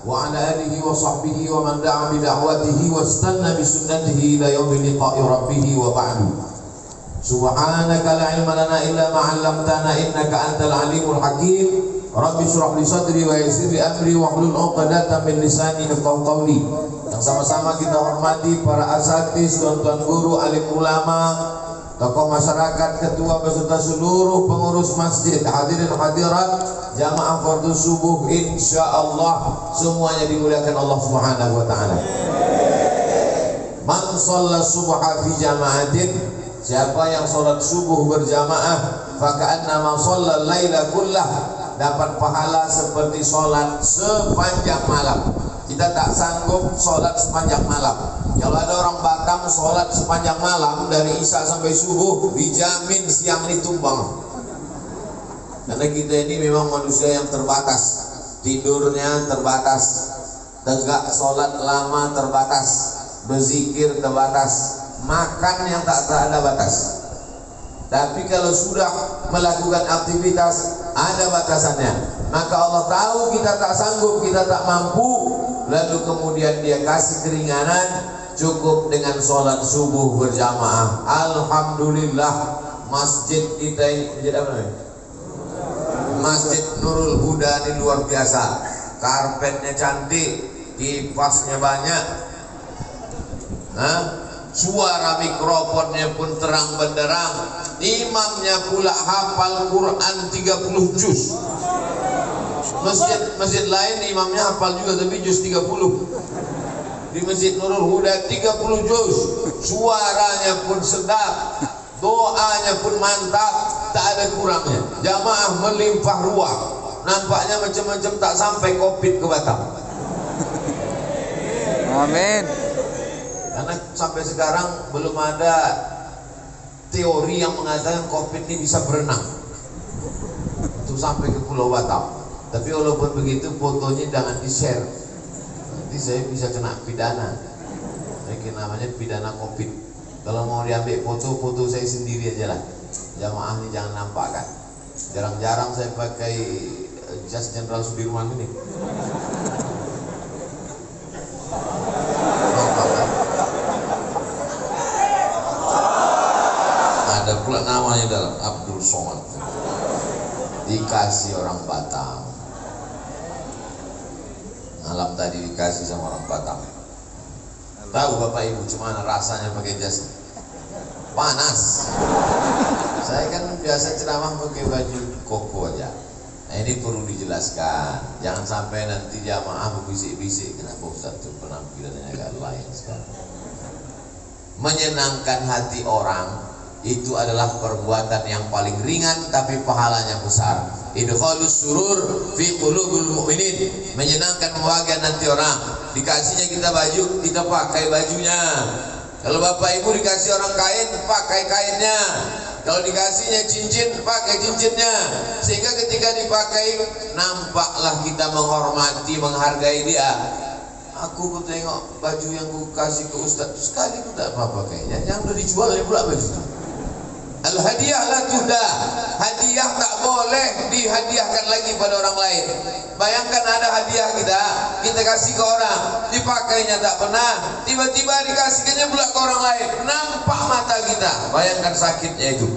wa ala alihi wa sahbihi wa man da'a bi da'watihi wa istanna bi sunnatihi ila yaumil liqa'i rabbih wa ba'du. Subhanaka la ilma lana illa ma 'allamtana innaka antal alimul hakim. Rabbi shrah li sadri wa yassir li amri wa hlul 'uqdatam min lisani yafqahu qawli. Yang sama-sama kita hormati para asatidz, tuan-tuan guru, alim ulama, tokoh masyarakat, ketua beserta seluruh pengurus masjid, hadirin hadirat, jamaah fardhu subuh, insyaallah semuanya dimuliakan Allah Subhanahu wa taala. Man shalla subha fi jama'atin, siapa yang salat subuh berjamaah, faka'annama shalla laila kullah, dapat pahala seperti salat sepanjang malam. Kita tak sanggup salat sepanjang malam. Kalau ada orang Batam salat sepanjang malam dari Isya sampai subuh, dijamin siang ini tumbang. Karena kita ini memang manusia yang terbatas, tidurnya terbatas, tegak salat lama terbatas, berzikir terbatas, makan yang tak ada batas. Tapi kalau sudah melakukan aktivitas ada batasannya. Maka Allah tahu kita tak sanggup, kita tak mampu, lalu kemudian Dia kasih keringanan, cukup dengan sholat subuh berjamaah. Alhamdulillah, masjid kita ini masjid apa namanya? Masjid Nurul Huda ini luar biasa. Karpetnya cantik, kipasnya banyak, suara mikrofonnya pun terang benderang. Imamnya pula hafal Quran 30 juz. Masjid lain imamnya hafal juga tapi juz 30. Di Masjid Nurul Huda 30 juz. Suaranya pun sedap, doanya pun mantap, tak ada kurangnya. Jamaah melimpah ruah. Nampaknya macam-macam tak sampai Covid ke Batam. Amin. Karena sampai sekarang belum ada teori yang mengatakan Covid ini bisa berenang untuk sampai ke Pulau Batam. Tapi walaupun begitu, fotonya jangan di-share. Nanti saya bisa kena pidana. Ini namanya pidana Covid. Kalau mau diambil foto saya sendiri aja lah. Jamaah ini jangan nampakkan. Jarang-jarang saya pakai jas Jenderal Sudirman ini. Ada pula namanya dalam Abdul Somad, dikasih orang Batam. Malam tadi dikasih sama orang Batam. Tahu Bapak Ibu gimana rasanya pakai jas? Panas. Saya kan biasa ceramah pakai baju koko aja. Nah, ini perlu dijelaskan. Jangan sampai nanti jamaah berbisik-bisik, kenapa Ustaz itu penampilannya agak lain sekarang. Menyenangkan hati orang itu adalah perbuatan yang paling ringan tapi pahalanya besar. Idkhalus surur fi qulubil mu'minin, menyenangkan membahagiakan hati orang. Dikasihnya kita baju, kita pakai bajunya. Kalau Bapak Ibu dikasih orang kain, pakai kainnya. Kalau dikasihnya cincin, pakai cincinnya. Sehingga ketika dipakai, nampaklah kita menghormati, menghargai dia. Aku tengok baju yang ku kasih ke Ustaz, sekali ku tak apa pakainya. Yang udah dijual ya pula baju itu. Al-hadiah la tuhda. Hadiah tak boleh dihadiahkan lagi pada orang lain. Bayangkan ada hadiah kita kasih ke orang, dipakainya tak pernah, tiba-tiba dikasihkannya pula ke orang lain, nampak mata kita. Bayangkan sakitnya itu.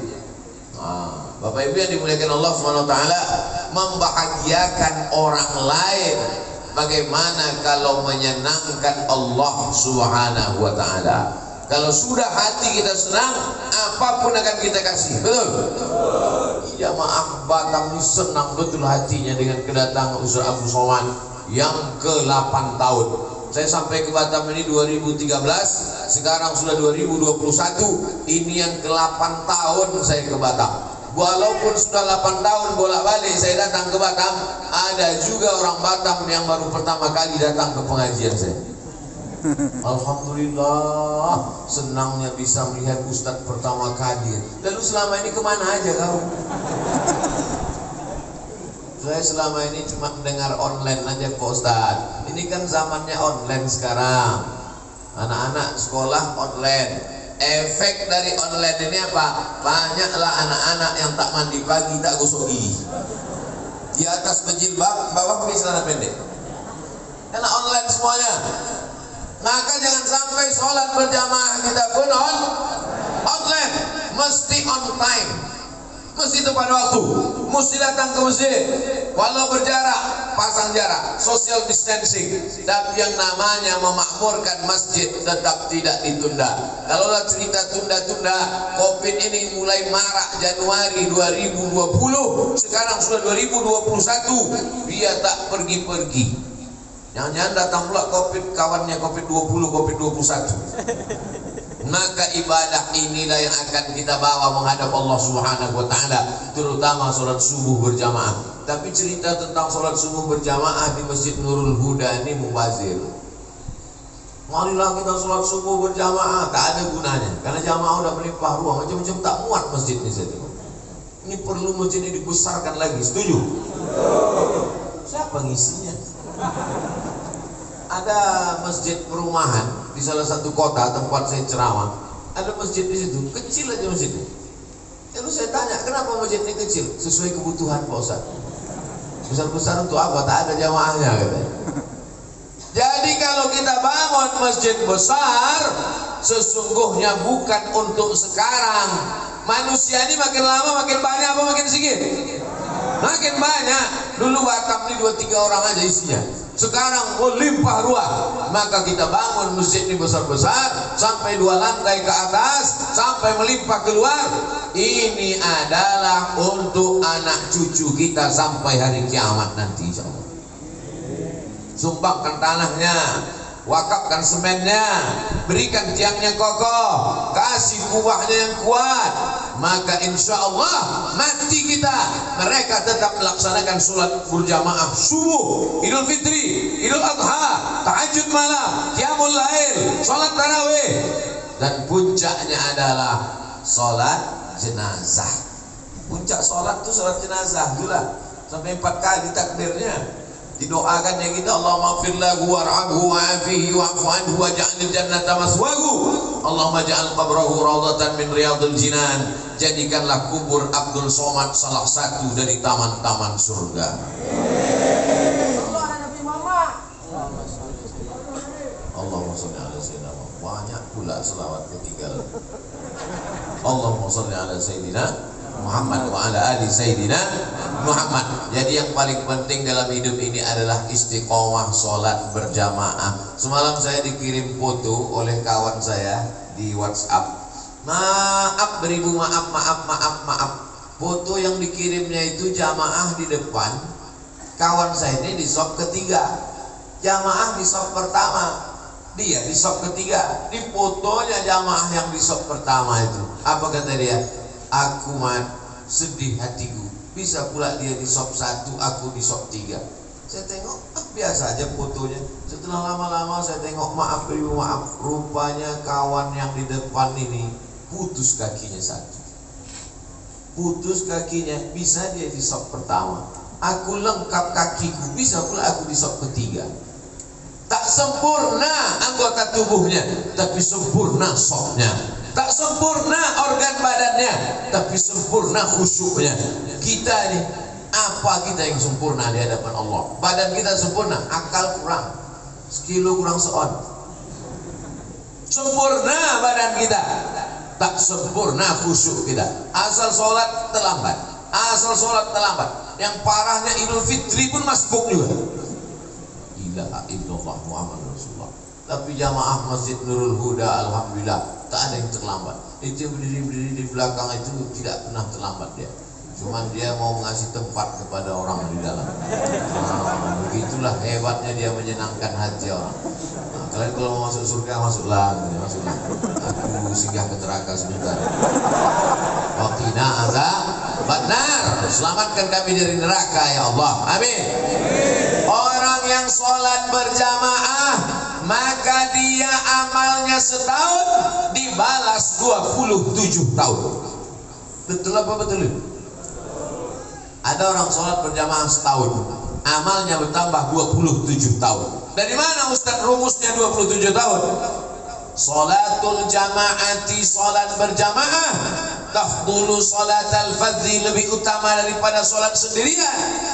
Bapak Ibu yang dimuliakan Allah Subhanahu wa taala, membahagiakan orang lain bagaimana kalau menyenangkan Allah Subhanahu wa taala. Kalau sudah hati kita senang, apapun akan kita kasih. Betul? Jamaah Batam ini senang betul hatinya dengan kedatangan Ustaz Abdul Somad yang ke-8 tahun. Saya sampai ke Batam ini 2013, sekarang sudah 2021. Ini yang ke-8 tahun saya ke Batam. Walaupun sudah 8 tahun bolak-balik saya datang ke Batam, ada juga orang Batam yang baru pertama kali datang ke pengajian saya. Alhamdulillah, senangnya bisa melihat Ustadz pertama kali. Lalu selama ini kemana aja kau? Saya selama ini cuma mendengar online aja Pak Ustadz. Ini kan zamannya online sekarang. Anak-anak sekolah online. Efek dari online ini apa? Banyaklah anak-anak yang tak mandi pagi, tak gosok gigi. Di atas berjilbab, bawah pakai celana pendek. Karena semuanya. Maka jangan sampai sholat berjamaah kita pun online, mesti on time, mesti tepat waktu, mesti datang ke masjid. Walau berjarak, pasang jarak, social distancing. Tapi yang namanya memakmurkan masjid tetap tidak ditunda. Kalau cerita tunda-tunda, COVID ini mulai marak Januari 2020, sekarang sudah 2021, dia tak pergi-pergi. Jangan-jangan datang pula COVID, kawannya COVID-20, COVID-21. Maka ibadah inilah yang akan kita bawa menghadap Allah Subhanahu wa taala, terutama salat subuh berjamaah. Tapi cerita tentang salat subuh berjamaah di Masjid Nurul Huda ini mubazir. Marilah kita salat subuh berjamaah, tak ada gunanya. Karena jamaah udah melimpah ruang, macam-macam tak muat masjid ini saja. Ini perlu masjid ini dibesarkan lagi, setuju? Siapa ngisinya? Ada masjid perumahan di salah satu kota tempat saya ceramah. Ada masjid di situ, kecil aja masjidnya. Lalu saya tanya, kenapa masjid ini kecil? Sesuai kebutuhan Pak Ustaz. Besar-besar untuk apa? Tak ada jamaahnya katanya. Jadi kalau kita bangun masjid besar, sesungguhnya bukan untuk sekarang. Manusia ini makin lama makin banyak apa makin sedikit? Makin banyak. Dulu Batam ini 2-3 orang aja isinya. Sekarang melimpah ruah. Maka kita bangun masjid ini besar-besar, sampai 2 lantai ke atas, sampai melimpah keluar. Ini adalah untuk anak cucu kita sampai hari kiamat nanti, insyaallah. Sumbangkan tanahnya, wakafkan semennya, berikan tiangnya kokoh, kasih kubahnya yang kuat. Maka insya Allah mati kita, mereka tetap melaksanakan sholat berjamaah subuh, Idul Fitri, Idul Adha, tahajud malam, qiyamul lail, sholat tarawih, dan puncaknya adalah sholat jenazah. Puncak sholat itu sholat jenazah juga, sampai 4 kali takbirnya. Didoakan yang kita, Allahumma ighfir lahu warhamhu wa'afihi wa'fu anhu waj'alil jannata maswahu. Allahumma ja'al qabrahu rawdatan min riyadil jinan. Jadikanlah kubur Abdul Somad salah satu dari taman-taman surga. Allahumma sholli ala sayyidina Muhammad. Banyak pula selawat ketiga. Allahumma sholli ala sayyidina Muhammad wa ala ali sayyidina Muhammad. Jadi yang paling penting dalam hidup ini adalah istiqomah sholat berjamaah. Semalam saya dikirim foto oleh kawan saya di WhatsApp. Maaf beribu, maaf. Foto yang dikirimnya itu jamaah di depan, kawan saya ini di shop ketiga, jamaah di shop pertama, dia di shop ketiga. Di fotonya jamaah yang di shop pertama itu, apa kata dia? Aku sedih hatiku, bisa pula dia di shop 1, aku di shop 3. Saya tengok, biasa aja fotonya. Setelah lama-lama saya tengok, maaf, rupanya kawan yang di depan ini putus kakinya 1. Putus kakinya, bisa dia di shop pertama. Aku lengkap kakiku, bisa pula aku di shop ketiga. Tak sempurna anggota tubuhnya, tapi sempurna shopnya. Tak sempurna organ badannya, tapi sempurna khusyuknya. Kita ini, apa kita yang sempurna di hadapan Allah? Badan kita sempurna, akal kurang, sekilo kurang seon. Sempurna badan kita, tak sempurna khusyuk kita. Asal sholat terlambat, Yang parahnya Idul Fitri pun masbuk juga. Ilaha illallah Muhammad Rasulullah. Tapi jamaah Masjid Nurul Huda alhamdulillah tak ada yang terlambat. Itu berdiri di belakang itu tidak pernah terlambat dia. Cuman dia mau mengasih tempat kepada orang di dalam. Begitulah hebatnya dia menyenangkan hati orang. Kalian kalau mau masuk surga masuklah. Aku singgah ke neraka sebentar. Waqina adzabannar. Selamatkan kami dari neraka ya Allah. Amin. Orang yang sholat berjamaah, maka dia amalnya setahun dibalas 27 tahun. Betul apa betul? Ada orang sholat berjamaah setahun, amalnya bertambah 27 tahun. Dari mana Ustaz rumusnya 27 tahun? Sholatul jamaati, sholat berjamaah, tafdulu sholatal fadhi, lebih utama daripada sholat sendirian.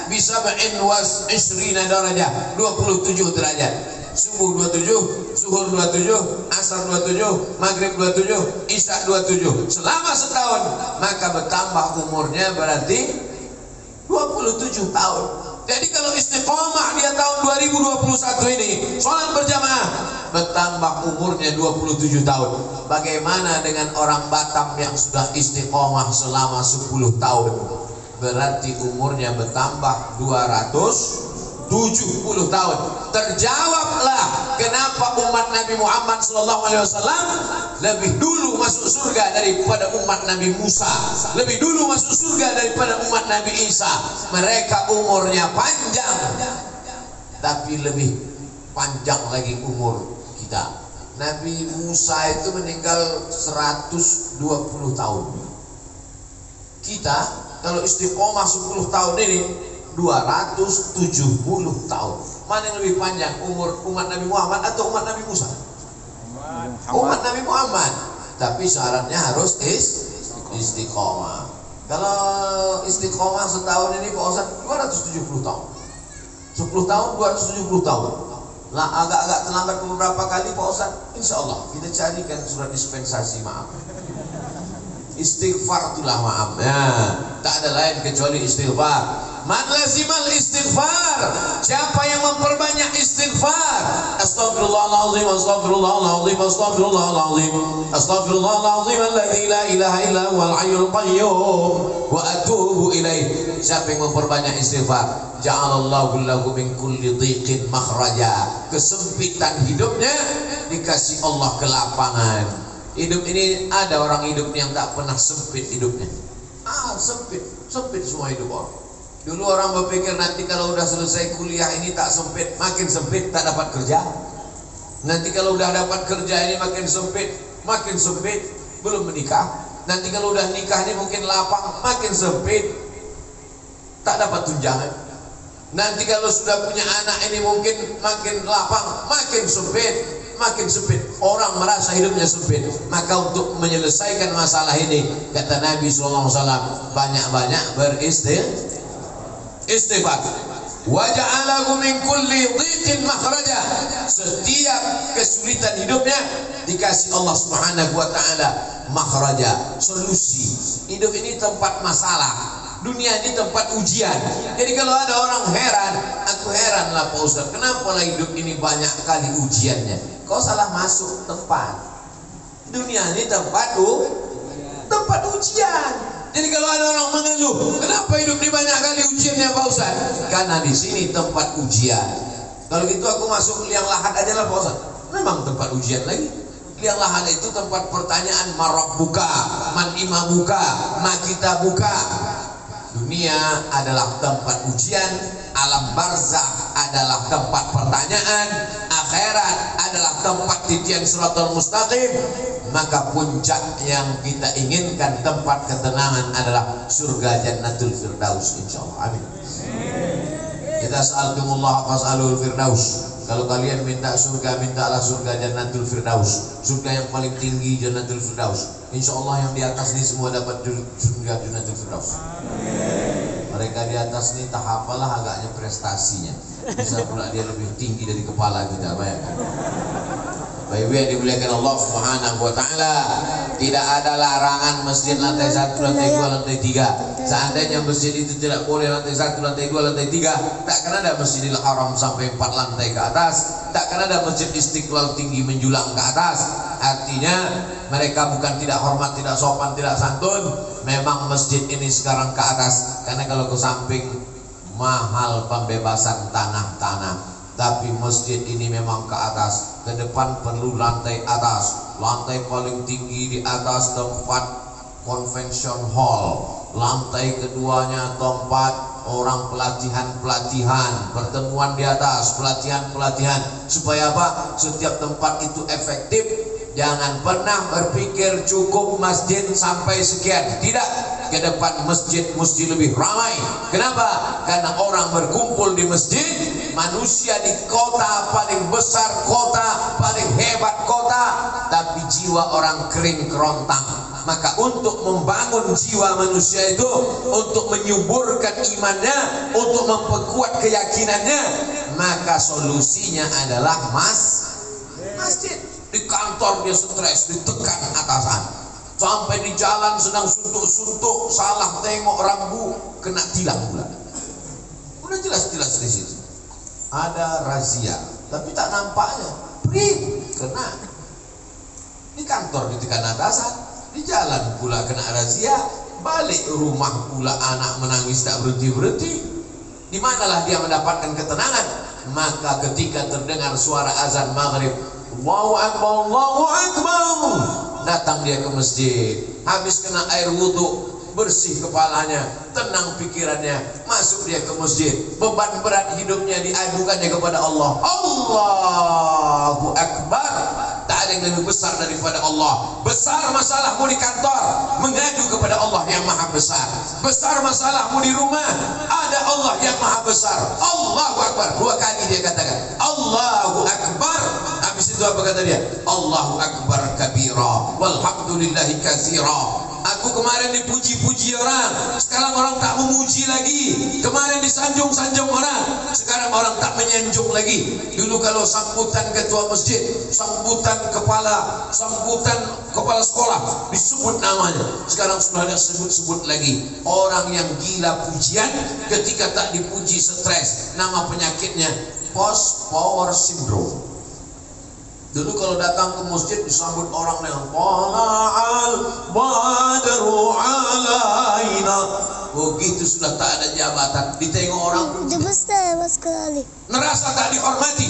Bisa ba'in was isrina darajah, 27 derajat. subuh 27, zuhur 27, asar 27, maghrib 27, isya 27 selama setahun, maka bertambah umurnya berarti 27 tahun. Jadi kalau istiqomah dia tahun 2021 ini sholat berjamaah, bertambah umurnya 27 tahun. Bagaimana dengan orang Batam yang sudah istiqomah selama 10 tahun? Berarti umurnya bertambah 270 tahun. Terjawablah kenapa umat Nabi Muhammad SAW lebih dulu masuk surga daripada umat Nabi Musa, lebih dulu masuk surga daripada umat Nabi Isa. Mereka umurnya panjang, tapi lebih panjang lagi umur kita. Nabi Musa itu meninggal 120 tahun. Kita kalau istiqomah 10 tahun ini 270 tahun. Mana yang lebih panjang, umur umat Nabi Muhammad atau umat Nabi Musa? Umat Nabi Muhammad. Tapi syaratnya harus istiqomah. Kalau istiqomah setahun ini Pak Ustaz 270 tahun. 10 tahun 270 tahun. Lah agak-agak terlambat beberapa kali Pak Ustaz. Insya Allah kita carikan surat dispensasi maaf. Istighfar itulah maaf. Nah, tak ada lain kecuali istighfar. Man lazimal istighfar, siapa yang memperbanyak istighfar, astaghfirullahaladzim, astaghfirullahaladzim, astaghfirullahaladzim, astaghfirullahaladzim alladzi la ilaha illa huwal hayyul qayyum wa atubu ilaih. Siapa yang memperbanyak istighfar, ja'alallahu lahu min kulli dhiqin makhraja. Kesempitan hidupnya dikasih Allah kelapangan. Hidup ini ada orang hidup yang tak pernah sempit hidupnya. Sempit semua hidup orang. Dulu orang berpikir nanti kalau udah selesai kuliah ini tak sempit, makin sempit, tak dapat kerja. Nanti kalau udah dapat kerja ini makin sempit, belum menikah. Nanti kalau udah nikah ini mungkin lapang, makin sempit, tak dapat tunjangan. Nanti kalau sudah punya anak ini mungkin makin lapang, makin sempit. Orang merasa hidupnya sempit. Maka untuk menyelesaikan masalah ini, kata Nabi SAW, banyak-banyak istighfar. Wa ja'alahu min kulli dhiqin makhraja. Setiap kesulitan hidupnya dikasih Allah Subhanahu wa taala makhraja, solusi. Hidup ini tempat masalah, dunia ini tempat ujian. Jadi kalau ada orang heran, aku heran lah Pak Ustaz, kenapa lah hidup ini banyak kali ujiannya? Kau salah masuk tempat. Dunia ini tempat ujian. Jadi kalau ada orang mengeluh, kenapa hidup ini banyak kali ujiannya Pak Ustaz? Karena di sini tempat ujian. Kalau gitu aku masuk liang lahat aja lah Pak Ustaz. Memang tempat ujian lagi. Liang lahat itu tempat pertanyaan, marabbuka, man imamuka, ma kitabuka. Dunia adalah tempat ujian, alam barzakh adalah tempat pertanyaan, akhirat adalah tempat titian siratal mustaqim. Maka puncak yang kita inginkan, tempat ketenangan adalah surga jannatul firdaus insyaallah. Amin. Kita sa'altumullah fas'alul firdaus. Kalau kalian minta surga, mintalah surga jannatul firdaus. Surga yang paling tinggi jannatul firdaus. Insyaallah yang di atas ini semua dapat surga jannatul firdaus. Mereka di atas ini tak apalah agaknya prestasinya. Bisa pula dia lebih tinggi dari kepala kita, bayangkan. Baik yang dimuliakan Allah Subhanahu wa taala, tidak ada larangan masjid lantai 1, lantai 2, lantai 3. Seandainya masjid itu tidak boleh lantai 1, lantai 2, lantai 3, tak akan ada Masjidil Haram sampai 4 lantai ke atas, tak akan ada Masjid Istiqlal tinggi menjulang ke atas. Artinya mereka bukan tidak hormat, tidak sopan, tidak santun. Memang masjid ini sekarang ke atas, karena kalau ke samping mahal pembebasan tanah-tanah. Tapi masjid ini memang ke atas. Ke depan perlu lantai atas. Lantai paling tinggi di atas tempat convention hall. Lantai keduanya tempat orang pelatihan, pertemuan di atas, pelatihan. Supaya apa? Setiap tempat itu efektif. Jangan pernah berpikir cukup masjid sampai sekian. Tidak, ke depan masjid mesti lebih ramai. Kenapa? Karena orang berkumpul di masjid. Manusia di kota paling besar, kota paling hebat kota, tapi jiwa orang kering kerontang. Maka untuk membangun jiwa manusia itu, untuk menyuburkan imannya, untuk memperkuat keyakinannya, maka solusinya adalah masjid. Di kantor dia stres, ditekan atasan, sampai di jalan sedang suntuk-suntuk, salah tengok rambu, kena tilang pula. Udah jelas-jelas di situ ada razia, tapi tak nampaknya, kena. Di kantor ditekan atasan, di jalan pula kena razia, balik rumah pula anak menangis tak berhenti-berhenti. Di manalah dia mendapatkan ketenangan? Maka ketika terdengar suara azan maghrib, Allahu Akbar, Allahu Akbar, datang dia ke masjid, habis kena air wudhu, bersih kepalanya, tenang pikirannya, masuk dia ke masjid, beban berat hidupnya diadukannya kepada Allah. Allahu Akbar. Tak ada yang lebih besar daripada Allah. Besar masalahmu di kantor, mengadu kepada Allah yang maha besar. Besar masalahmu di rumah, ada Allah yang maha besar. Allahu Akbar. 2 kali dia katakan Allahu Akbar. Habis itu apa kata dia? Allahu Akbar kabira walhamdulillahi katsira. Aku kemarin dipuji-puji orang, sekarang orang tak memuji lagi. Kemarin disanjung-sanjung orang, sekarang orang tak menyanjung lagi. Dulu kalau sambutan ketua masjid, sambutan kepala sekolah disebut namanya, sekarang sudah ada sebut-sebut lagi. Orang yang gila pujian, ketika tak dipuji stres. Nama penyakitnya post power syndrome. Dulu kalau datang ke masjid disambut orang dengan Tala'al badru alaina. Begitu sudah tak ada jabatan, ditengok orang sekali, merasa tak dihormati.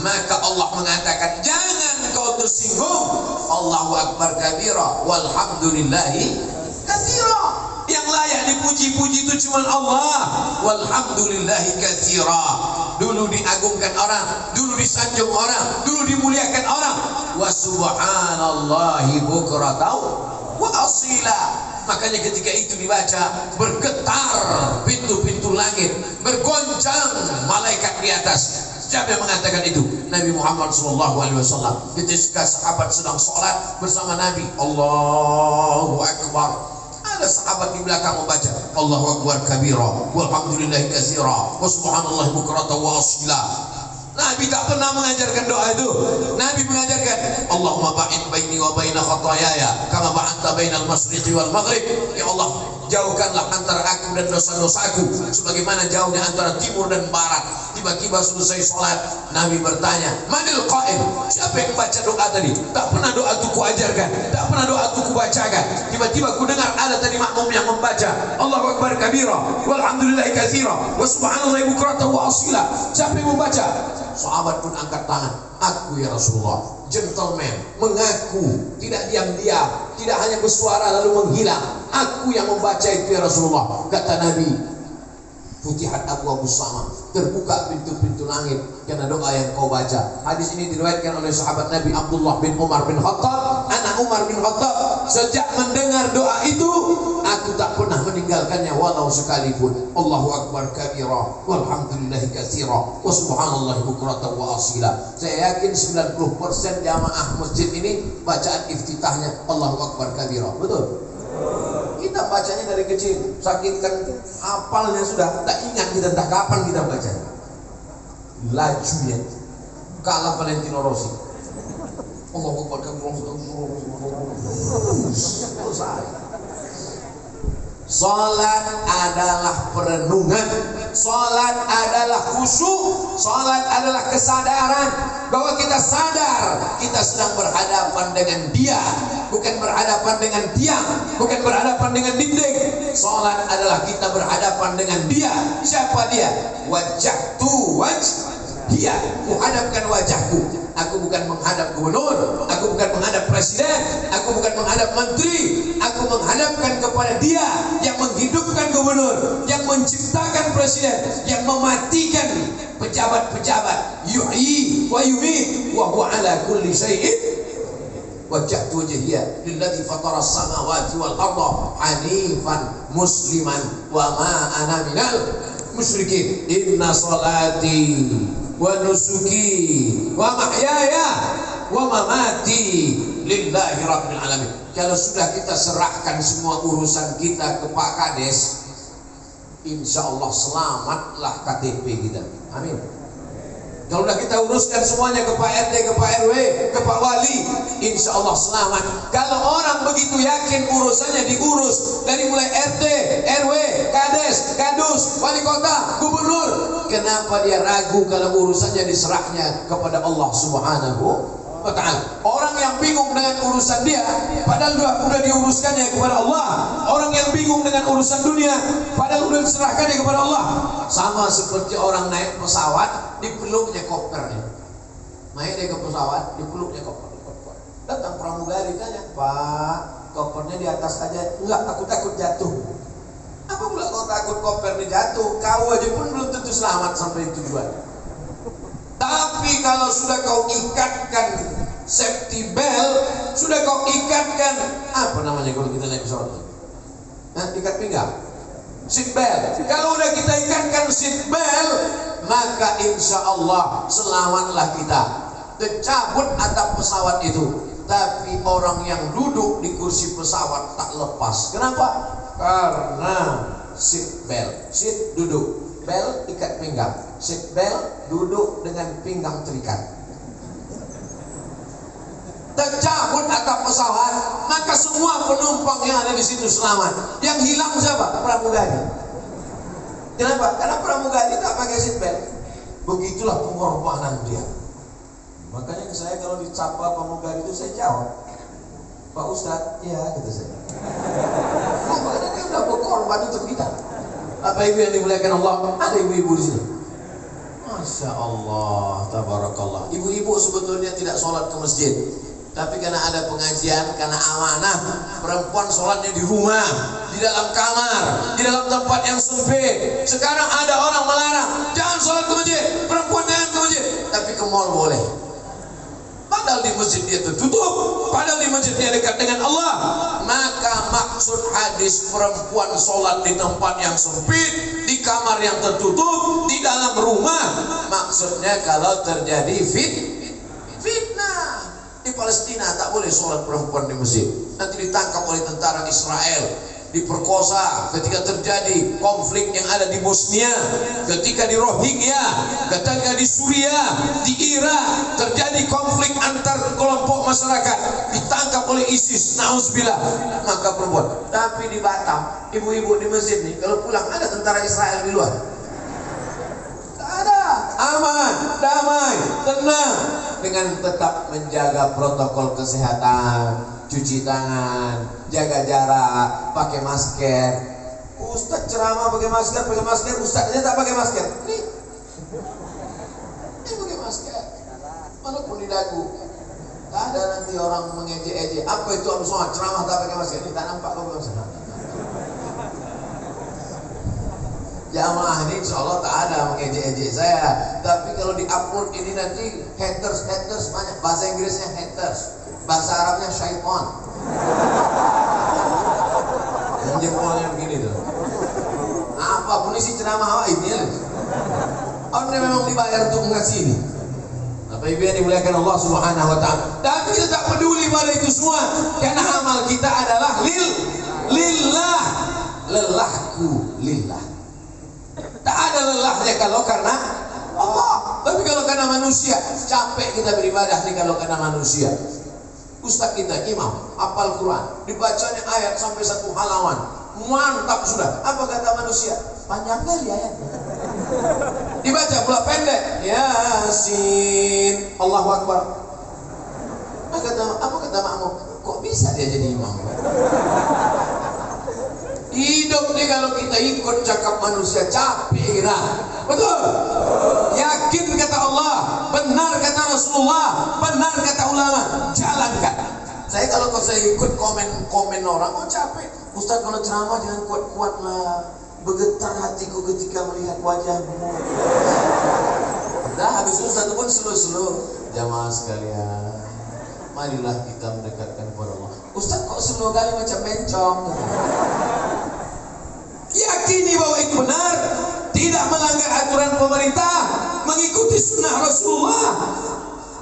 Maka Allah mengatakan, jangan kau tersinggung. Allahu Akbar kabira walhamdulillahi katsira. Yang layak dipuji-puji itu cuma Allah. Walhamdulillahi katsira. Dulu diagungkan orang, dulu disanjung orang, dulu dimuliakan orang. Wa subhanallahi bukratan wa asila. Makanya ketika itu dibaca, bergetar pintu-pintu langit, bergoncang malaikat di atas. Siapa yang mengatakan itu? Nabi Muhammad SAW. Ketika sahabat sedang sholat bersama Nabi, Allahu Akbar, ada sahabat di belakang membaca Allahu Akbar kabira walhamdulillahi katsira wa subhanallahi bukratan wa asila. Nabi tak pernah mengajarkan doa itu. Nabi mengajarkan Allahumma ba'id baini wa baina khataayaya kama ba'adta bainal masyriqi wal maghrib. Ya Allah, jauhkanlah antara aku dan dosa-dosaku sebagaimana jauhnya antara timur dan barat. Tiba-tiba selesai sholat, Nabi bertanya, manil qail? Siapa yang baca doa tadi? Tak pernah doa itu kuajarkan, tak pernah doa itu kubacakan. Tiba-tiba ku dengar ada tadi makmum yang membaca Allahu Akbar kabira walhamdulillahi katsira wa subhanallahi bukratan wa asila. Siapa yang membaca? Sahabat pun angkat tangan. Aku ya Rasulullah. Gentleman, mengaku, tidak diam-diam, tidak hanya bersuara lalu menghilang. Aku yang membaca itu ya Rasulullah. Kata Nabi, Futihat Abu Sama, terbuka pintu-pintu langit karena doa yang kau baca. Hadis ini diriwayatkan oleh sahabat Nabi Abdullah bin Umar bin Khattab. Anak Umar bin Khattab, sejak mendengar doa itu, aku tak pernah meninggalkannya walau sekalipun. Allahu Akbar kabira walhamdulillahi katsira wa subhanallahi bukratan wa asila. Saya yakin 90% jamaah masjid ini bacaan iftitahnya Allahu Akbar kabira. Betul? Kita bacanya dari kecil, saking kan hafalnya sudah tak ingat kita entah kapan kita baca. Lajunya kalah Valentino Rossi. Allahu Akbar Salat adalah perenungan, salat adalah khusyuk, salat adalah kesadaran bahwa kita sadar kita sedang berhadapan dengan Dia, bukan berhadapan dengan tiang, bukan berhadapan dengan dinding. Salat adalah kita berhadapan dengan Dia. Siapa Dia? Wajhtu Dia, kuhadapkan wajahku. Aku bukan menghadap gubernur, aku bukan menghadap presiden, aku bukan menghadap menteri, aku menghadapkan kepada Dia yang menghidupkan gubernur, yang menciptakan presiden, yang mematikan pejabat-pejabat. Yuhyi wa yumiit wa huwa ala kulli syai'in. Wajjahtu wajhiya lilladzi fatara as-samawati wal arda hanifan musliman wa ma ana minal musyrikin. Inna salati wa nusuki wa mahyaya wa mamati lillahi rabbil alamin. Kalau sudah kita serahkan semua urusan kita ke Pak Kades, insya Allah selamatlah KTP kita. Amin. Kalau sudah kita uruskan semuanya ke Pak RT, ke Pak RW, ke Pak Wali, insya Allah selamat. Kalau orang begitu yakin urusannya diurus dari mulai RT, RW, Kades, Kadus, Wali Kota, Gubernur, kenapa dia ragu kalau urusannya diserahnya kepada Allah Subhanahu wa ta'ala? Orang yang bingung dengan urusan dia, padahal sudah diuruskannya kepada Allah. Orang yang bingung dengan urusan dunia, padahal sudah diserahkannya kepada Allah. Sama seperti orang naik pesawat, dipeluknya kopernya. Naik dia ke pesawat, dipeluknya koper. Datang pramugari tanya, Pak, kopernya di atas aja. Enggak, aku takut jatuh. Apa pula kau takut kopernya jatuh? Kau aja pun belum tentu selamat sampai tujuan. Tapi kalau sudah kau ikatkan safety belt, sudah kau ikatkan, apa namanya kalau kita naik pesawat? Ikat pinggang, seat belt. Kalau udah kita ikatkan seat belt, maka insya Allah selamatlah kita. Tercabut atap pesawat itu, tapi orang yang duduk di kursi pesawat tak lepas. Kenapa? Karena seat belt. Seat duduk, belt ikat pinggang. Seat belt duduk dengan pinggang terikat. Tercabut atap pesawat, maka semua penumpang yang ada di situ selamat. Yang hilang siapa? Pramugari. Kenapa? Karena pramugari tak pakai seat belt. Begitulah pengorbanan dia. Makanya saya kalau dicapa pramugari itu saya jawab, Pak Ustadz, ya kata saya. Karena dia sudah berkorban untuk kita. Apa ibu yang dimuliakan Allah? Ada ibu-ibu di sini. Masya Allah, tabarakallah. Ibu-ibu sebetulnya tidak sholat ke masjid, tapi karena ada pengajian, karena amanah, perempuan sholatnya di rumah, di dalam kamar, di dalam tempat yang sempit. Sekarang ada orang melarang, jangan sholat ke masjid, perempuan jangan ke masjid, tapi ke mall boleh. Padahal di masjid dia tertutup, padahal di masjid dia dekat dengan Allah. Maka maksud hadis perempuan sholat di tempat yang sempit, di kamar yang tertutup, di dalam rumah, maksudnya kalau terjadi fitnah. Di Palestina tak boleh sholat perempuan di masjid, nanti ditangkap oleh tentara Israel, diperkosa. Ketika terjadi konflik yang ada di Bosnia, ketika di Rohingya, ketika di Suriah, di Irak terjadi konflik antar kelompok masyarakat, ditangkap oleh ISIS, na'udzubillah, maka perempuan. Tapi di Batam, ibu-ibu di masjid nih, kalau pulang ada tentara Israel di luar, tak ada, aman, damai, tenang, dengan tetap menjaga protokol kesehatan, cuci tangan, jaga jarak, pakai masker. Ustaz ceramah pakai masker, ustaznya tak pakai masker. Nih pakai masker, walaupun di dagu. Tak ada nanti orang mengejek-ejek. Apa itu Abu Somad ceramah tak pakai masker? Ini tak nampak kau pakai masker. Jamaah ini insya Allah tak ada mengejek-ejek saya. Tapi kalau di-upload ini nanti haters banyak. Bahasa Inggrisnya haters, bahasa Arabnya syaitan. Yang jempolnya begini tuh. Apapun isi ceramah ini ya. Orang memang dibayar untuk mengasih ini. Apa ibu yang dimuliakan Allah Subhanahu wa ta'ala. Tapi kita tak peduli pada itu semua, karena amal kita adalah lillah. Lelahku lillah. Tak ada lelahnya kalau karena Allah. Tapi kalau karena manusia, capek kita beribadah nih kalau karena manusia. Ustaz kita imam, hafal Quran, dibacanya ayat sampai 1 halaman, mantap sudah. Apa kata manusia? Panjang kali ayatnya. Dibaca pula pendek. Yasin, Allahu Akbar. Apa kata makmum? Kok bisa dia jadi imam? Hidup nih kalau kita ikut cakap manusia, capek kita. Betul? Yakin kata Allah, benar kata Rasulullah, benar kata ulama, jalankan. Saya kalau saya ikut komen orang, oh capek. Ustaz kalau ceramah jangan kuat-kuat lah, bergetar hatiku ketika melihat wajahmu. Dah habis itu satu pun slow. Jamaah sekalian, marilah kita mendekatkan kepada Allah. Ustaz kok slow kali macam bencong? Yakini bahwa itu benar, tidak melanggar aturan pemerintah, mengikuti sunnah Rasulullah.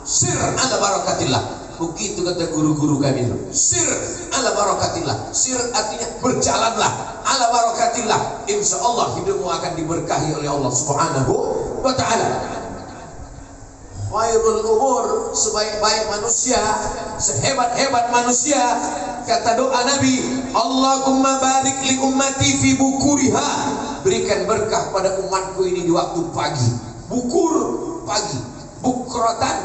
Sir ala barakatillah. Begitu kata guru-guru kami. Sir ala barakatillah. Sir artinya berjalanlah ala barakatillah. Insya Allah hidupmu akan diberkahi oleh Allah Subhanahu wa ta'ala. Khairul umur, sebaik-baik manusia, sehebat-hebat manusia. Kata doa Nabi, Allahumma barik li ummati fi bukuriha. Berikan berkah pada umatku ini di waktu pagi. Bukur pagi, bukratan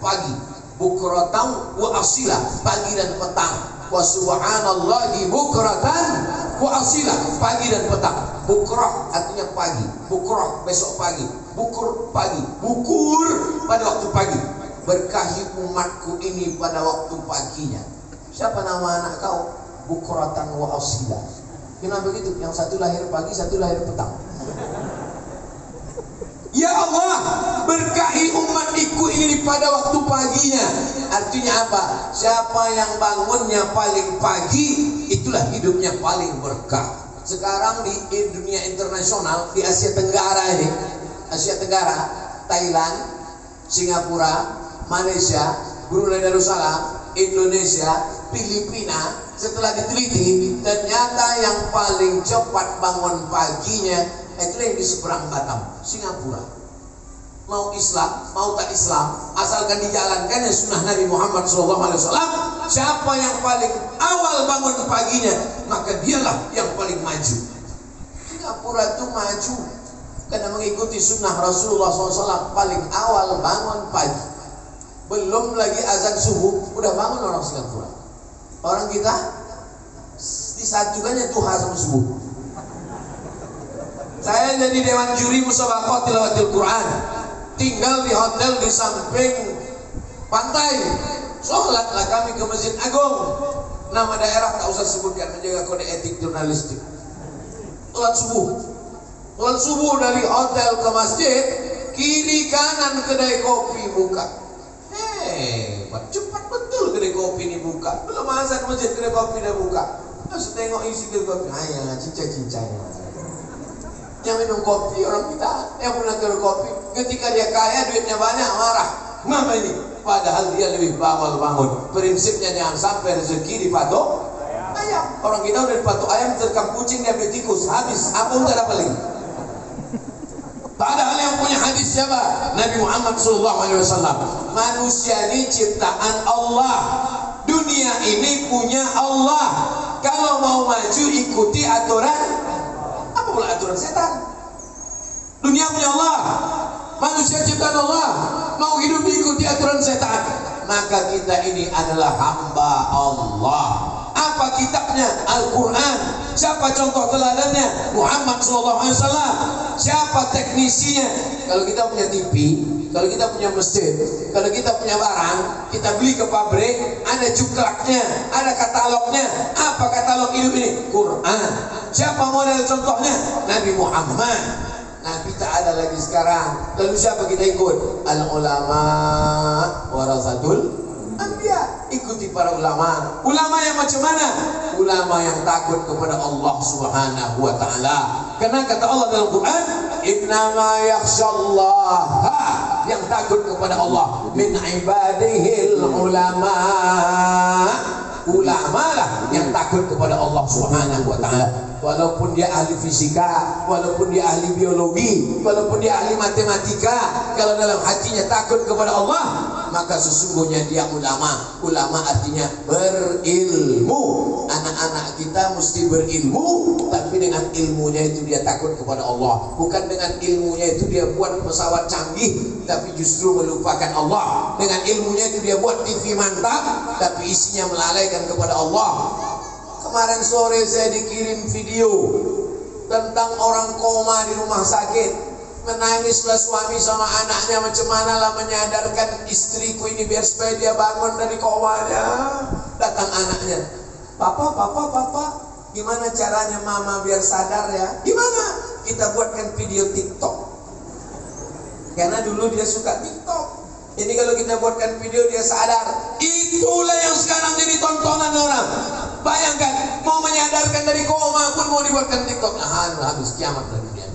pagi, bukratan wa asila pagi dan petang. Wa subhanallahi bukratan wa asila pagi dan petang. Bukrah artinya pagi, bukrah besok pagi, bukur pagi, bukur pada waktu pagi. Berkahi umatku ini pada waktu paginya. Siapa nama anak kau? Bukratan wa asila. Kenapa begitu? Yang satu lahir pagi, satu lahir petang. Ya Allah, berkahi umatku ini pada waktu paginya. Artinya apa? Siapa yang bangunnya paling pagi, itulah hidupnya paling berkah. Sekarang di dunia internasional, di Asia Tenggara ini, Asia Tenggara, Thailand, Singapura, Malaysia, Brunei Darussalam, Indonesia, Filipina, setelah diteliti, ternyata yang paling cepat bangun paginya itu yang di seberang Batam, Singapura. Mau Islam, mau tak Islam, asalkan dijalankannya sunnah Nabi Muhammad SAW. Siapa yang paling awal bangun paginya, maka dialah yang paling maju. Singapura itu maju karena mengikuti sunnah Rasulullah SAW. Paling awal bangun pagi, belum lagi azan subuh udah bangun orang Singapura. Orang kita disatukannya duha sama subuh. Saya jadi dewan juri musabaqah tilawatil Quran, tinggal di hotel di samping pantai. Sholatlah kami ke Masjid Agung. Nama daerah tak usah sebutkan, menjaga kode etik jurnalistik. Sholat subuh dari hotel ke masjid, kiri kanan kedai kopi buka. Cepat betul kedai kopi ini buka. Belum azan masjid kedai kopi udah buka. Terus tengok isi kedai kopi, ayah cincang-cincangnya. Yang minum kopi orang kita, yang punya kedai kopi, ketika dia kaya duitnya banyak marah. Mama ini, padahal dia lebih bawal bangun. Prinsipnya jangan sampai rezeki dipatok ayam. Orang kita udah dipatok ayam, terkam kucing, dia beli tikus, habis. Apa udah apa lagi? Padahal yang punya hadis siapa? Nabi Muhammad SAW. Manusia ini ciptaan Allah. Dunia ini punya Allah. Kalau mau maju ikuti aturan. Apa pula aturan setan? Dunia punya Allah, manusia ciptaan Allah. Mau hidup diikuti aturan setan, maka kita ini adalah hamba Allah. Apa kitabnya? Al-Quran. Siapa contoh teladannya? Muhammad SAW. Siapa teknisinya? Kalau kita punya TV, kalau kita punya mesin, kalau kita punya barang, kita beli ke pabrik, ada cuklaknya, ada katalognya. Apa katalog hidup ini? Quran. Siapa model contohnya? Nabi Muhammad. Nabi tak ada lagi sekarang. Lalu siapa kita ikut? Al-ulama warasatul anbiya. Ikuti para ulama. Ulama yang macam mana? Ulama yang takut kepada Allah Subhanahu wa ta'ala. Karena kata Allah dalam Quran, innama yakhshallaha, yang takut kepada Allah min ibadihil ulama. Ulama lah yang takut kepada Allah Subhanahu wa ta'ala. Walaupun dia ahli fisika, walaupun dia ahli biologi, walaupun dia ahli matematika, kalau dalam hatinya takut kepada Allah, maka sesungguhnya dia ulama. Ulama artinya berilmu. Anak-anak kita mesti berilmu, tapi dengan ilmunya itu dia takut kepada Allah. Bukan dengan ilmunya itu dia buat pesawat canggih, tapi justru melupakan Allah. Dengan ilmunya itu dia buat TV mantap, tapi isinya melalaikan kepada Allah. Kemarin sore saya dikirim video tentang orang koma di rumah sakit. Menangislah suami sama anaknya, macam mana lah menyadarkan istriku ini biar supaya dia bangun dari komanya. Datang anaknya, papa, gimana caranya mama biar sadar ya? Gimana? Kita buatkan video TikTok. Karena dulu dia suka TikTok. Jadi kalau kita buatkan video dia sadar. Itulah yang sekarang jadi tontonan orang. Bayangkan, mau menyadarkan dari koma pun mau dibuatkan TikTok. Nah, habis kiamat lagi dia.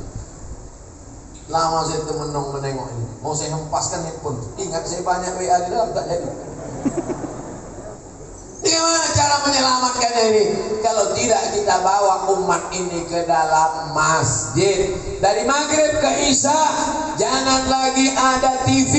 Lama saya menengok ini. Mau saya hempaskan handphone. Ingat saya banyak WA di dalam, tak jadi. Bagaimana cara menyelamatkannya ini? Kalau tidak kita bawa umat ini ke dalam masjid. Dari maghrib ke isya, jangan lagi ada TV,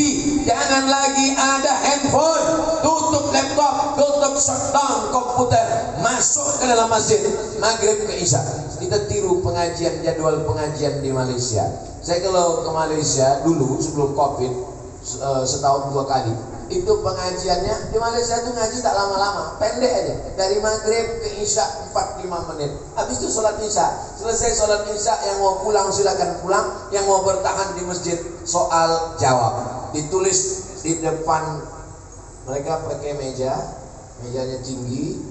jangan lagi ada handphone. Tutup laptop, tutup shutdown komputer, masuk ke dalam masjid. Maghrib ke isya. Kita tiru pengajian, jadwal pengajian di Malaysia. Saya kalau ke Malaysia dulu sebelum COVID, setahun 2 kali. Itu pengajiannya di Malaysia itu ngaji tak lama-lama, pendek aja, dari maghrib ke isya 45 menit. Habis itu sholat isya, selesai sholat isya, yang mau pulang silakan pulang, yang mau bertahan di masjid soal jawab. Ditulis di depan mereka pakai mejanya tinggi,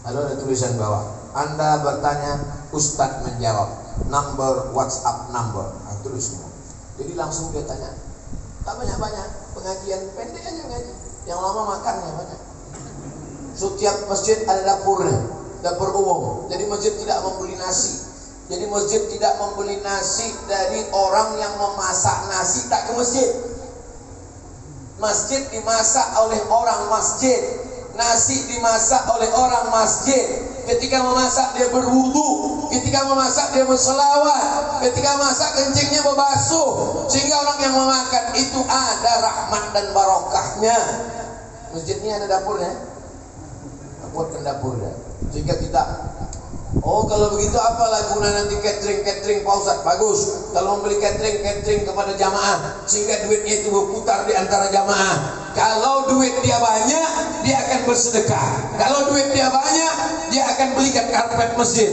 lalu ada tulisan bawah, Anda bertanya, Ustadz menjawab, number WhatsApp number, tulis semua. Jadi langsung dia tanya, tak banyak-banyak. Pengajian pendek aja ngaji, yang lama makannya banyak. Setiap masjid ada dapurnya, dapur umum. Jadi masjid tidak membeli nasi. Jadi masjid tidak membeli nasi dari orang yang memasak nasi tak ke masjid. Masjid dimasak oleh orang masjid, nasi dimasak oleh orang masjid. Ketika memasak dia berwudu, ketika memasak dia berselawat, ketika masak kencingnya berbasuh, sehingga orang yang memakan itu ada rahmat dan barokahnya. Masjid ini ada dapurnya, buatkan dapurnya, sehingga kita, oh kalau begitu apalah guna nanti catering Pak Ustadz? Bagus kalau membeli catering kepada jamaah, sehingga duitnya itu berputar di antara jamaah. Kalau duit dia banyak, dia akan bersedekah. Kalau duit dia banyak, dia akan belikan karpet masjid.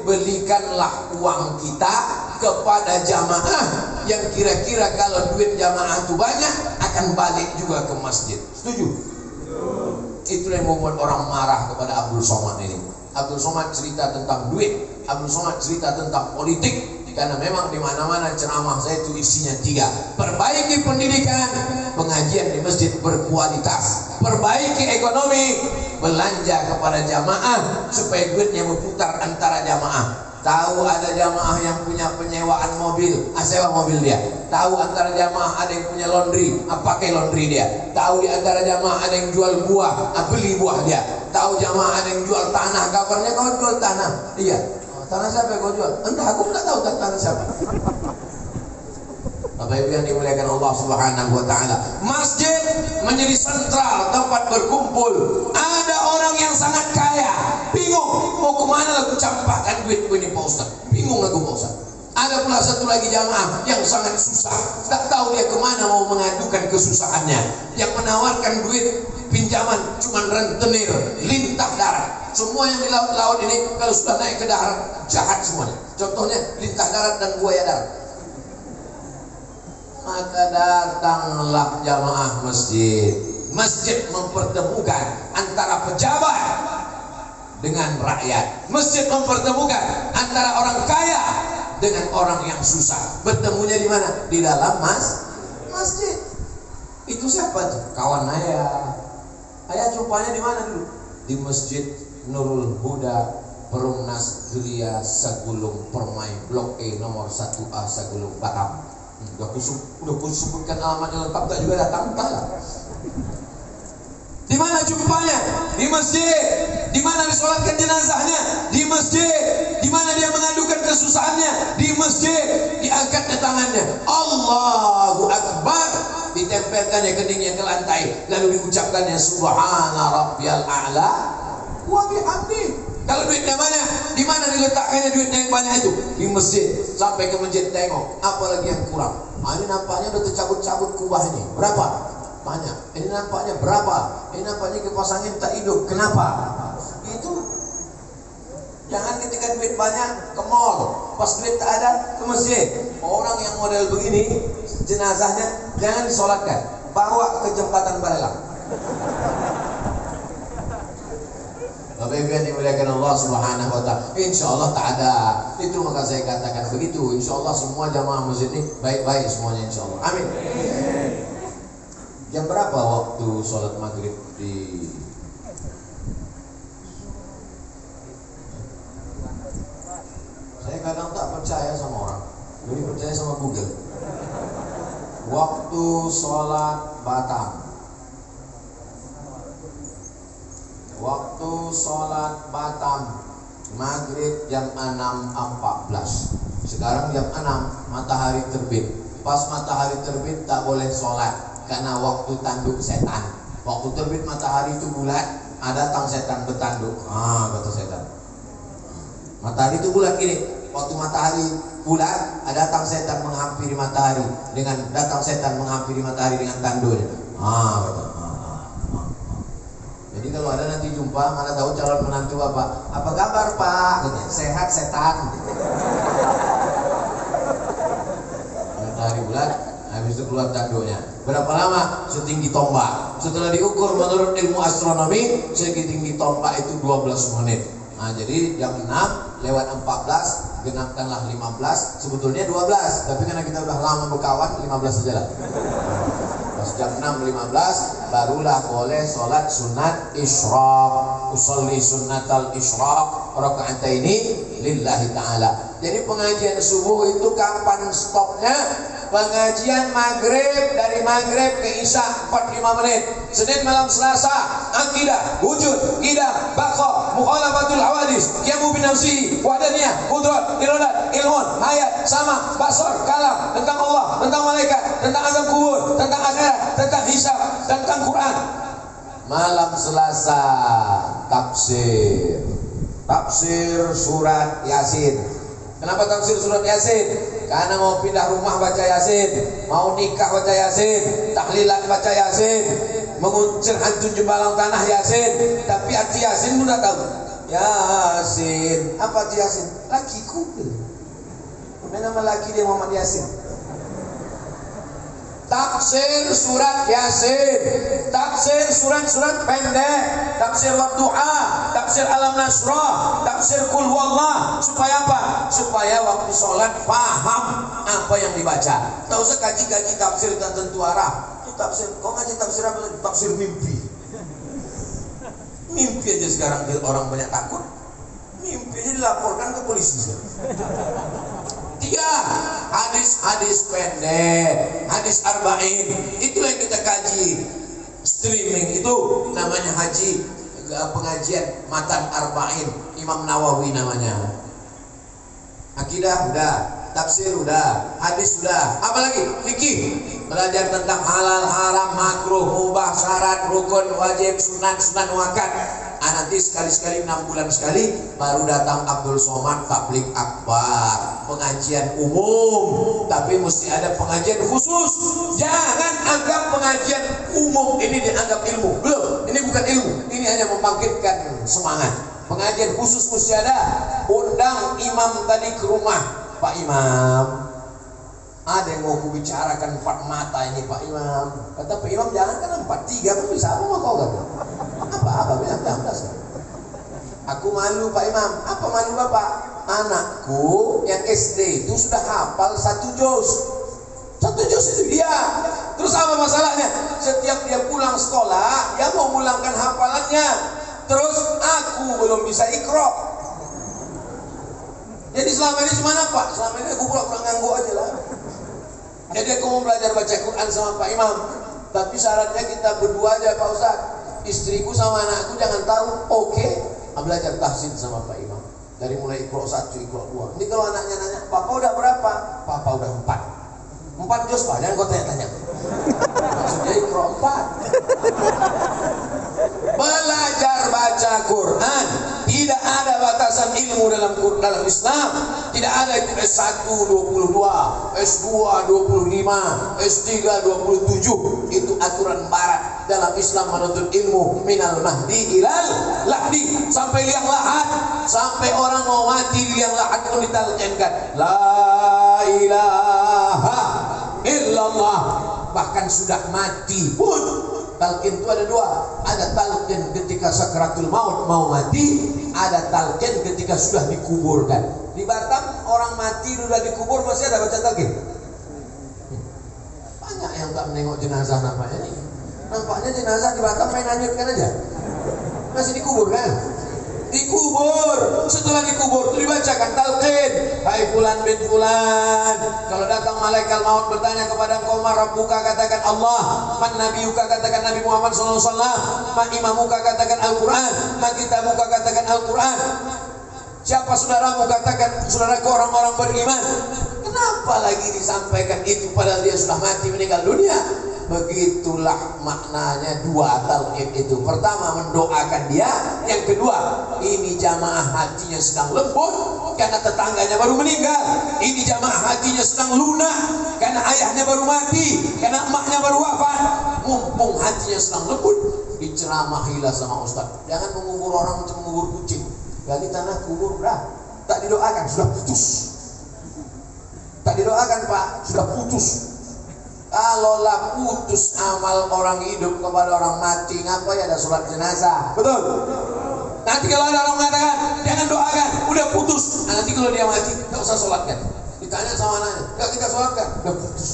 Belikanlah uang kita kepada jamaah yang kira-kira kalau duit jamaah itu banyak, akan balik juga ke masjid. Setuju? Itulah yang membuat orang marah kepada Abdul Somad ini. Abdul Somad cerita tentang duit, Abdul Somad cerita tentang politik. Karena memang di mana-mana ceramah saya itu isinya 3. Perbaiki pendidikan, pengajian di masjid berkualitas. Perbaiki ekonomi, belanja kepada jamaah supaya duitnya berputar antara jamaah. Tahu ada jamaah yang punya penyewaan mobil, sewa mobil dia. Tahu antara jamaah ada yang punya laundry, pakai laundry dia. Tahu di antara jamaah ada yang jual buah, beli buah dia. Tahu jamaah ada yang jual tanah, kabarnya kau jual tanah. Iya. Tanah siapa yang kau jual? Entah, aku nggak tahu tanah siapa. Bapak Ibu yang dimuliakan Allah Subhanahu wa taala. Masjid menjadi sentral tempat berkumpul. Ada orang yang sangat kaya, bingung mau kemana aku campakkan duitku ini Pak Ustaz. Bingung aku Pak Ustaz. Ada pula satu lagi jamaah yang sangat susah, tak tahu dia kemana mau mengadukan kesusahannya. Yang menawarkan duit pinjaman cuma rentenir, lintah darat. Semua yang di laut-laut ini kalau sudah naik ke darat jahat semuanya. Contohnya lintah darat dan buaya darat. Maka datanglah jamaah masjid. Masjid mempertemukan antara pejabat dengan rakyat. Masjid mempertemukan antara orang kaya dengan orang yang susah. Bertemunya di mana? Di dalam masjid. Itu siapa tuh? Kawan ayah. Ayah jumpanya di mana dulu? Di Masjid Nurul Huda, Perumnas Julia Sagulung Permai Blok E nomor 1A Sagulung Batam. Udah kusebutkan alamatnya lengkap, tak juga datang, entahlah. Di mana jumpanya? Di masjid. Di mana disolatkan jenazahnya? Di masjid. Di mana dia mengadukan kesusahannya? Di masjid. Diangkatnya tangannya, Allahu Akbar, ditempelkannya keningnya ke lantai, lalu diucapkannya Subhana Rabbiyal A'la wa bihamdi. Kalau duitnya banyak, di mana diletakkannya duitnya yang banyak itu? Di masjid. Sampai ke masjid tengok, apalagi yang kurang. Ini nampaknya udah tercabut-cabut kubah ini. Berapa? Banyak. Ini nampaknya berapa? Ini nampaknya kipas angin tak hidup. Kenapa? Itu. Jangan ketika duit banyak ke mall, pas duit tak ada ke masjid. Orang yang model begini, jenazahnya jangan disolatkan, bawa ke jembatan Barelang. Bapak Ibu yang dimuliakan Allah Subhanahu wa taala. Insyaallah tak ada. Itu maka saya katakan begitu. Insyaallah semua jamaah masjid ini baik-baik semuanya insyaallah. Amin. Jam berapa waktu sholat maghrib di Saya kadang tak percaya sama orang, lebih percaya sama Google. Waktu sholat Batam. Waktu sholat Batam maghrib jam 6.14. Sekarang jam 6 matahari terbit. Pas matahari terbit tak boleh sholat karena waktu tanduk setan. Waktu terbit matahari itu bulat, datang setan bertanduk. Kata setan. Matahari itu bulat gini. Waktu matahari bulat, datang setan menghampiri matahari dengan tanduknya. Kata. Jadi kalau ada nanti jumpa, mana tahu calon menantu apa kabar Pak? Katanya, sehat setan. Matahari bulat, habis itu keluar tanduknya. Berapa lama? Setinggi tombak. Setelah diukur menurut ilmu astronomi, setinggi tombak itu 12 menit. Jadi jam 6 lewat 14, genapkanlah 15, sebetulnya 12, tapi karena kita udah lama berkawan, 15 saja lah. Pas jam 6.15 barulah boleh sholat sunat isyraq. Usolli sunnatal isyraq raka'ataini lillahi ta'ala. Jadi pengajian subuh itu kapan stopnya? Pengajian maghrib, dari maghrib ke isya 45 menit. Senin malam Selasa akidah, wujud, idah, baqah, mukhalafatul hawadis, qiyamu bin nafsi, wahdaniyah, qudrat, iradat, ilmun, hayat, sama, basar, kalam, tentang Allah, tentang malaikat, tentang azab kubur, tentang akhirat, tentang hisab, tentang Quran. Malam Selasa tafsir surat Yasin. Kenapa tafsir surat Yasin? Karena mau pindah rumah baca Yasin, mau nikah baca Yasin, tahlilan baca Yasin, menguncir hantu jembalang tanah Yasin. Tapi arti Yasin udah tahu. Yasin, apa arti Yasin? Lakiku. Nama laki dia Muhammad Yasin. Tafsir surat Yasin, tafsir surat-surat pendek, tafsir Wadduha, tafsir Alam Nasrah, tafsir Qul Huwallah. Supaya apa? Supaya waktu sholat paham apa yang dibaca. Tak usah kaji-kaji tafsir dan tentu arah. Itu tafsir, kau ngaji tafsir apa? Tafsir mimpi. Mimpi aja sekarang orang banyak takut. Mimpi aja dilaporkan ke polisi. Tiga, hadis pendek, hadis arba'in, itulah yang kita kaji. Streaming itu namanya haji, pengajian matan arba'in, Imam Nawawi namanya. Akidah udah, tafsir udah, hadis udah, apalagi fikih, belajar tentang halal, haram, makruh, mubah, syarat, rukun, wajib, sunat, wakad. Nanti sekali-sekali 6 bulan sekali baru datang Abdul Somad tabligh akbar, pengajian umum, tapi mesti ada pengajian khusus. Jangan anggap pengajian umum ini dianggap ilmu. Belum, ini bukan ilmu, ini hanya membangkitkan semangat. Pengajian khusus mesti ada. Undang imam tadi ke rumah, Pak Imam, ada yang mau kubicarakan 4 mata ini Pak Imam. Kata Pak Imam, jangan kan 4, 3 pun bisa. Apa mau kau kata? Apa bilang aku malu Pak Imam. Apa malu Bapak? Anakku yang SD itu sudah hafal 1 juz. 1 juz itu dia. Terus apa masalahnya? Setiap dia pulang sekolah, dia mau mulangkan hafalannya. Terus aku belum bisa iqra. Jadi selama ini gimana Pak? Selama ini aku pura-pura nganggu aja lah. Jadi aku mau belajar baca Quran sama Pak Imam, tapi syaratnya kita berdua aja Pak Ustaz. Istriku sama anakku jangan tahu. Oke, belajar tahsin sama Pak Imam. Dari mulai Iqra 1, Iqra 2. Ini kalau anaknya nanya, Papa udah berapa? Papa udah 4 juz Pak, jangan kau tanya-tanya. Maksudnya Iqra 4. Belajar baca Quran. Tidak ada batasan ilmu dalam Islam. Tidak ada itu S1 22, S2 25, S3 27. Itu aturan barat. Dalam Islam menuntut ilmu minal mahdi ilal lahdi, sampai liang lahat, sampai orang mau mati di liang lahat pun ditalqinkan la ilaha illallah. Bahkan sudah mati pun talqin itu ada 2. Ada talqin ketika sakratul maut mau mati, ada talqin ketika sudah dikuburkan. Di Batam orang mati sudah dikubur masih ada baca talqin. Banyak yang tak menengok jenazah nampaknya nih. Nampaknya jenazah di Batam main hanyutkan aja. Masih dikubur kan? Dikubur. Setelah dikubur itu dibacakan talqin. Hai fulan bin fulan, kalau datang malaikat maut bertanya kepada engkau, ma rabbuka, katakan Allah. Man nabiyuka, katakan Nabi Muhammad SAW. Ma imamuka, katakan Al-Quran. Ma kitabuka, katakan Al-Quran. Siapa saudaramu, katakan saudaraku orang-orang beriman. Kenapa lagi disampaikan itu padahal dia sudah mati, meninggal dunia? Begitulah maknanya dua talqin itu. Pertama, mendoakan dia. Yang kedua, ini jamaah hatinya sedang lembut karena tetangganya baru meninggal. Ini jamaah hatinya sedang lunak karena ayahnya baru mati, karena emaknya baru wafat. Mumpung hatinya sedang lembut, diceramahilah sama ustaz. Jangan mengubur orang macam mengubur kucing. Gali tanah kubur, dah tak didoakan, sudah putus. Tak didoakan Pak, sudah putus. Kalaulah putus amal orang hidup kepada orang mati, ngapain ada sholat jenazah? Betul? Nanti kalau ada orang mengatakan jangan doakan, udah putus. Nah, nanti kalau dia mati, nggak usah sholatkan. Ditanya sama anaknya, nggak kita sholatkan, udah putus.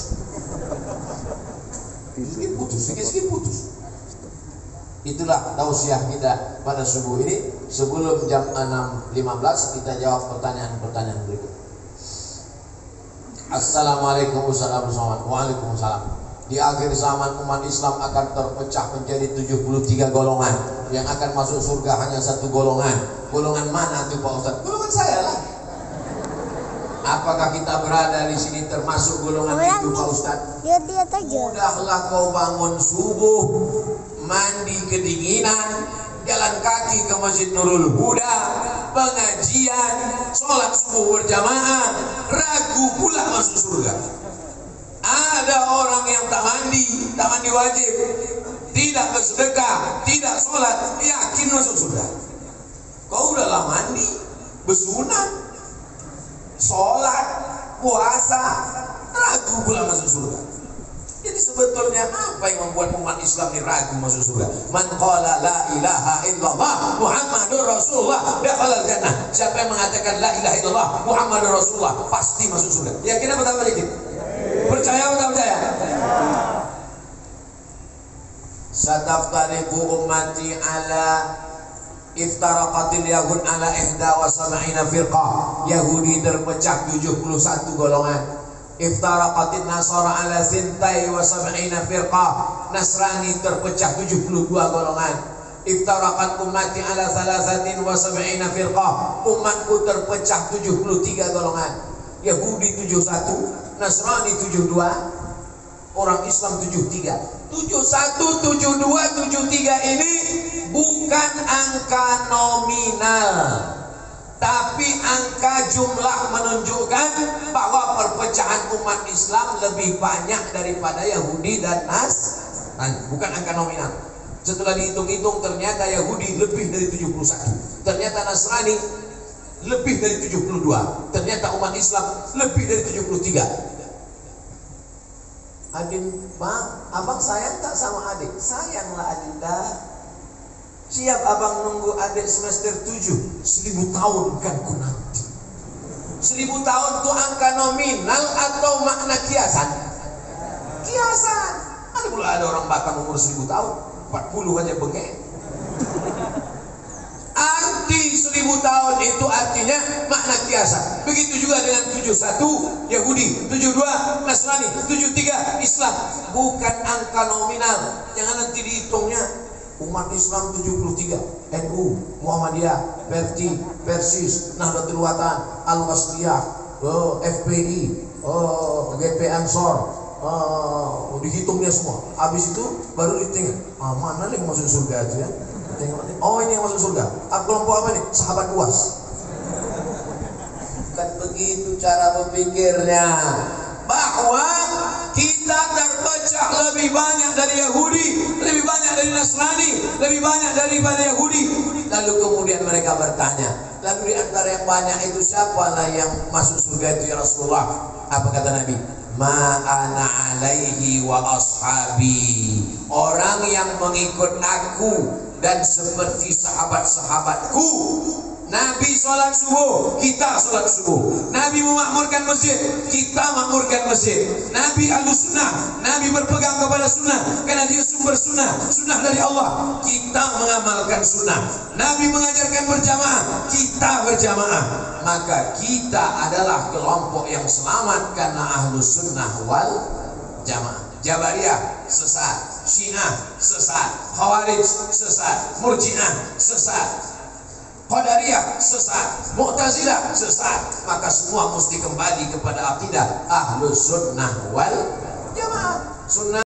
Sedikit putus, sedikit putus. Itulah tausiah kita pada subuh ini. Sebelum jam 6.15 kita jawab pertanyaan-pertanyaan berikut. Assalamualaikum warahmatullahi wabarakatuh. Waalaikumsalam. Di akhir zaman umat Islam akan terpecah menjadi 73 golongan. Yang akan masuk surga hanya satu golongan. Golongan mana tuh Pak Ustaz? Golongan saya lah. Apakah kita berada di sini termasuk golongan itu Pak Ustaz? Mudahlah kau bangun subuh, mandi kedinginan, jalan kaki ke Masjid Nurul Huda, pengajian, sholat subuh berjamaah, ragu pula masuk surga. Ada orang yang tak mandi wajib, tidak bersedekah, tidak sholat, yakin masuk surga. Kau udahlah mandi, bersunat, sholat, puasa, ragu pula masuk surga. Jadi sebetulnya apa yang membuat umat Islam ini ragu masuk surga? Man qala la ilaha illallah Muhammadur Rasulullah dakhalal jannah. Siapa yang mengatakan la ilaha illallah Muhammadur Rasulullah pasti masuk surga. Yakin apa tak yakin? Percaya atau tak percaya? Sataftariqu ummati ala iftaraqatil yahud ala 71 firqah. Yahudi terpecah 71 golongan. Iftaraqatin nasara ala 72 firqah. Nasrani terpecah 72 golongan. Iftaraqat ummati ala 73 firqah. Umatku terpecah 73 golongan. Yahudi 71, Nasrani 72, orang Islam 73. 71, 72, 73 ini bukan angka nominal, tapi angka jumlah menunjukkan bahwa perpecahan umat Islam lebih banyak daripada Yahudi dan Nasrani. Bukan angka nominal. Setelah dihitung-hitung ternyata Yahudi lebih dari 71, ternyata Nasrani lebih dari 72, ternyata umat Islam lebih dari 73. Adin, Bang, abang sayang tak sama adik? Sayanglah Adinda. Siap abang nunggu adik semester 7 1000 tahun kan ku nanti. 1000 tahun itu angka nominal atau makna kiasan? Kiasan. Ada pula ada orang Batam umur 1000 tahun 40 aja bengek. Arti 1000 tahun itu artinya makna kiasan. Begitu juga dengan 71 Yahudi, 72 Nasrani, 73 Islam. Bukan angka nominal. Jangan nanti dihitungnya umat Islam 73, NU, Muhammadiyah, Persis, Nahdlatul Watan, Al-Wasliyah, FPI, GP Ansor, dihitungnya semua. Habis itu baru ditinggal. Mana yang masuk surga itu ya? Oh, ini yang masuk surga. Kelompok apa nih? Sahabat UAS. Bukan begitu cara berpikirnya. Bahwa kita terpecah lebih banyak dari Yahudi, lebih banyak dari Nasrani, lebih banyak daripada Yahudi. Lalu kemudian mereka bertanya, lalu di antara yang banyak itu siapalah yang masuk surga itu ya Rasulullah? Apa kata Nabi? Ma ana alaihi wa ashabi. Orang yang mengikut aku dan seperti sahabat-sahabatku. Nabi sholat subuh, kita sholat subuh. Nabi memakmurkan masjid, kita makmurkan masjid. Nabi ahlus sunnah, Nabi berpegang kepada sunnah karena dia sumber sunnah, sunnah dari Allah. Kita mengamalkan sunnah. Nabi mengajarkan berjamaah, kita berjamaah. Maka kita adalah kelompok yang selamat karena ahlus sunnah wal jamaah. Jabariyah sesat, Syiah sesat, Khawarij sesat, Murji'ah sesat, Qadariyah sesat, Mu'tazilah sesat. Maka semua mesti kembali kepada akidah Ahlus Sunnah wal Jamaah. Sunnah